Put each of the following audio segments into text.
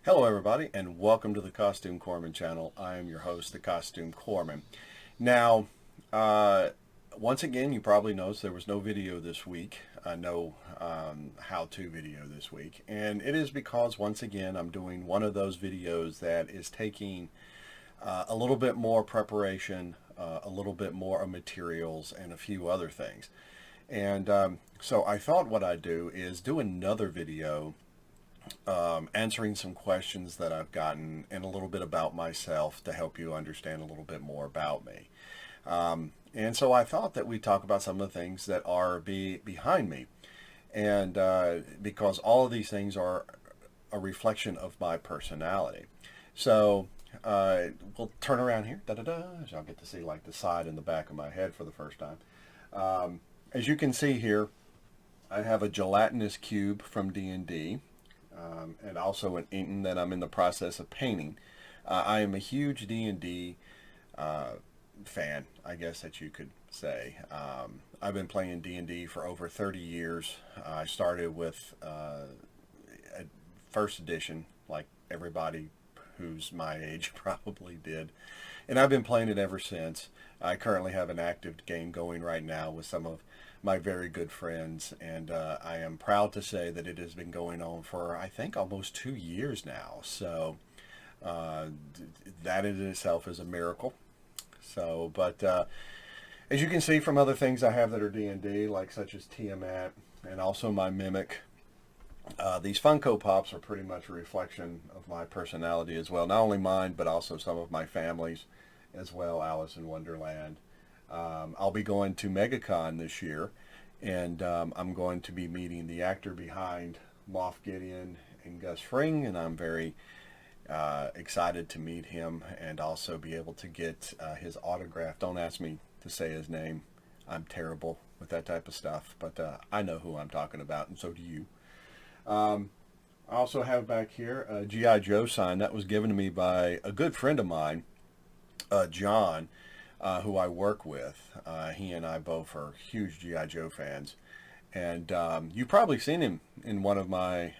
Hello everybody and welcome to the Costume Corpsman channel. I am your host, the Costume Corpsman. Now, once again, you probably noticed there was no video this week, no how-to video this week. And it is because, once again, I'm doing one of those videos that is taking a little bit more preparation, a little bit more of materials, and a few other things. And so I thought what I'd do is do another video answering some questions that I've gotten and a little bit about myself to help you understand a little bit more about me. And so I thought that we'd talk about some of the things that are behind me. And because all of these things are a reflection of my personality. So we'll turn around here. Da-da-da. So I'll get to see like the side and the back of my head for the first time. As you can see here, I have a gelatinous cube from D&D. And also an Inton that I'm in the process of painting. I am a huge D&D fan, I guess that you could say. I've been playing D&D for over 30 years. I started with first edition, like everybody who's my age probably did. And I've been playing it ever since. I currently have an active game going right now with some of my very good friends, and I am proud to say that it has been going on for, I think, almost 2 years now. So that in itself is a miracle. So, but as you can see from other things I have that are D&D, like such as Tiamat and also my Mimic, these Funko Pops are pretty much a reflection of my personality as well. Not only mine, but also some of my family's as well, Alice in Wonderland. I'll be going to MegaCon this year, and I'm going to be meeting the actor behind Moff Gideon and Gus Fring, and I'm very excited to meet him and also be able to get his autograph. Don't ask me to say his name. I'm terrible with that type of stuff, but I know who I'm talking about, and so do you. I also have back here a G.I. Joe sign that was given to me by a good friend of mine, John, who I work with. He and I both are huge G.I. Joe fans. And you've probably seen him in one of my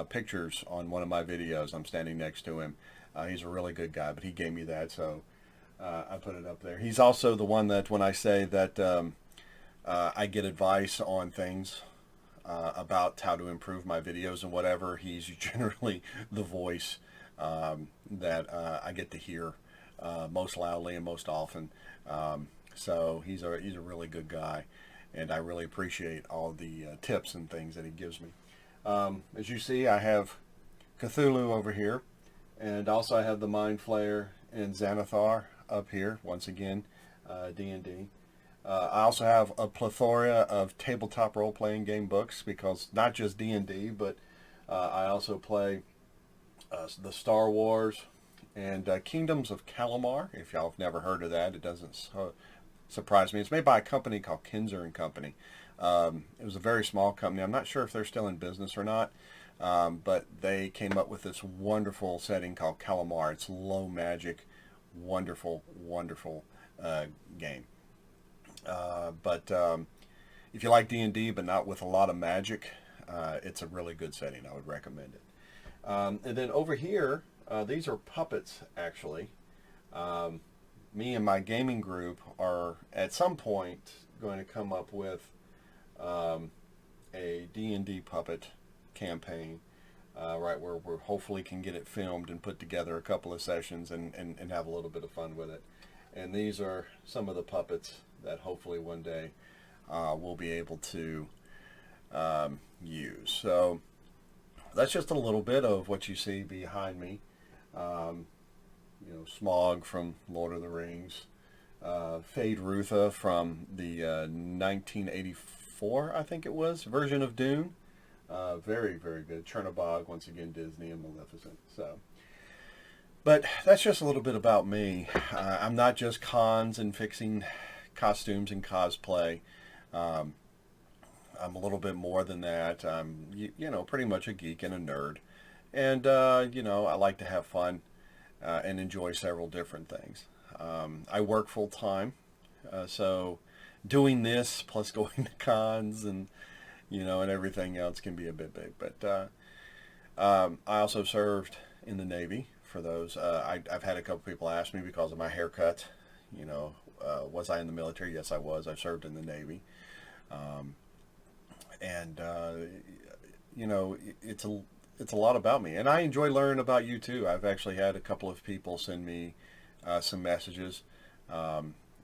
pictures on one of my videos. I'm standing next to him. He's a really good guy, but he gave me that, so I put it up there. He's also the one that when I say that I get advice on things about how to improve my videos and whatever, he's generally the voice that I get to hear most loudly and most often. So he's a really good guy, and I really appreciate all the tips and things that he gives me. As you see, I have Cthulhu over here, and also I have the Mind Flayer and Xanathar up here, once again, D&D. I also have a plethora of tabletop role-playing game books, because not just D&D, but I also play the Star Wars and Kingdoms of Calamar. If y'all have never heard of that, it doesn't surprise me. It's made by a company called Kinzer and Company. It was a very small company. I'm not sure if they're still in business or not, but they came up with this wonderful setting called Calamar. It's low magic, wonderful, wonderful game. But if you like D&D but not with a lot of magic, it's a really good setting. I would recommend it. And then over here, these are puppets, actually. Me and my gaming group are at some point going to come up with a D&D puppet campaign, right, where we hopefully can get it filmed and put together a couple of sessions and have a little bit of fun with it. And these are some of the puppets that hopefully one day we'll be able to use. So that's just a little bit of what you see behind me. You know, Smaug from Lord of the Rings, Fade Rutha from the 1984, I think it was, version of Dune. Very, very good. Chernobog, once again, Disney and Maleficent. So, but that's just a little bit about me. I'm not just cons and fixing costumes and cosplay. I'm a little bit more than that. I'm, you know, pretty much a geek and a nerd. And, you know, I like to have fun and enjoy several different things. I work full time, so doing this plus going to cons and, you know, and everything else can be a bit big. But I also served in the Navy. For those, I've had a couple people ask me because of my haircut. You know, was I in the military? Yes, I was. I served in the Navy, and you know, it's a lot about me, and I enjoy learning about you too. I've actually had a couple of people send me some messages.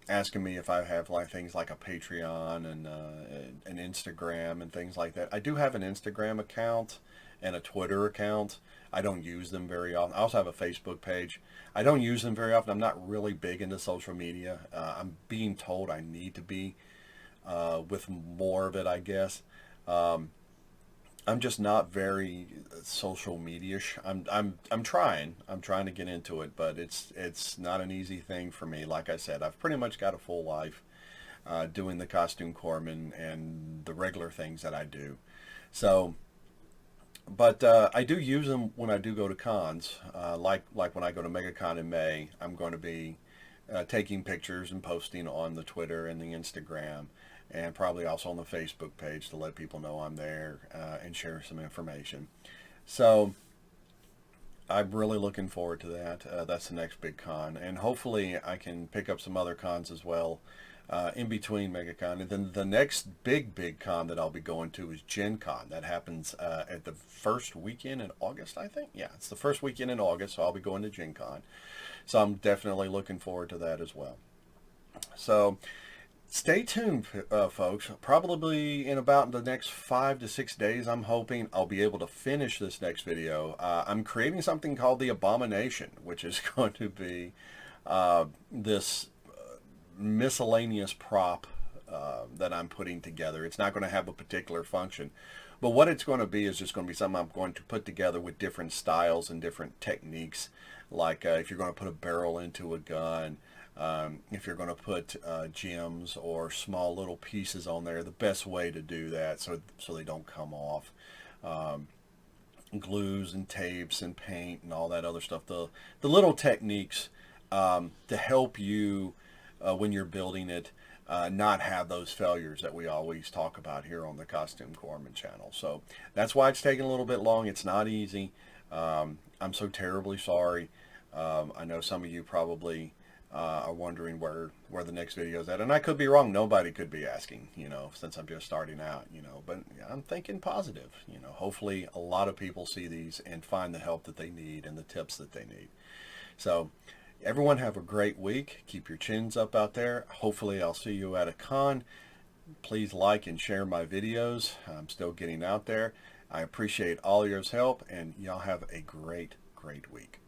Asking me if I have like things like a Patreon and an Instagram and things like that. I do have an Instagram account and a Twitter account. I don't use them very often. I also have a Facebook page. I don't use them very often. I'm not really big into social media. I'm being told I need to be with more of it, I guess. I'm just not very social media-ish. I'm trying. I'm trying to get into it, but it's not an easy thing for me. Like I said, I've pretty much got a full life doing the Costume Corpsman and the regular things that I do. So, but I do use them when I do go to cons. Like when I go to MegaCon in May, I'm going to be taking pictures and posting on the Twitter and the Instagram, and probably also on the Facebook page to let people know I'm there and share some information. So I'm really looking forward to that. That's the next big con, and hopefully I can pick up some other cons as well in between MegaCon. And then the next big con that I'll be going to is Gen Con. That happens at the first weekend in August, I think. Yeah, it's the first weekend in August, so I'll be going to Gen Con. So I'm definitely looking forward to that as well. So stay tuned, folks. Probably in about the next 5 to 6 days, I'm hoping I'll be able to finish this next video. I'm creating something called the Abomination, which is going to be this miscellaneous prop that I'm putting together. It's not going to have a particular function, but what it's going to be is just going to be something I'm going to put together with different styles and different techniques. Like if you're going to put a barrel into a gun, if you're going to put gems or small little pieces on there, the best way to do that so they don't come off. Glues and tapes and paint and all that other stuff. The little techniques to help you when you're building it not have those failures that we always talk about here on the Costume Corpsman channel. So that's why it's taking a little bit long. It's not easy. I'm so terribly sorry. I know some of you probably are wondering where the next video is at, and I could be wrong. Nobody could be asking, you know, since I'm just starting out, you know, but I'm thinking positive, you know. Hopefully a lot of people see these and find the help that they need and the tips that they need. So everyone have a great week. Keep your chins up out there. Hopefully I'll see you at a con. Please like and share my videos. I'm still getting out there. I appreciate all your help, and y'all have a great week.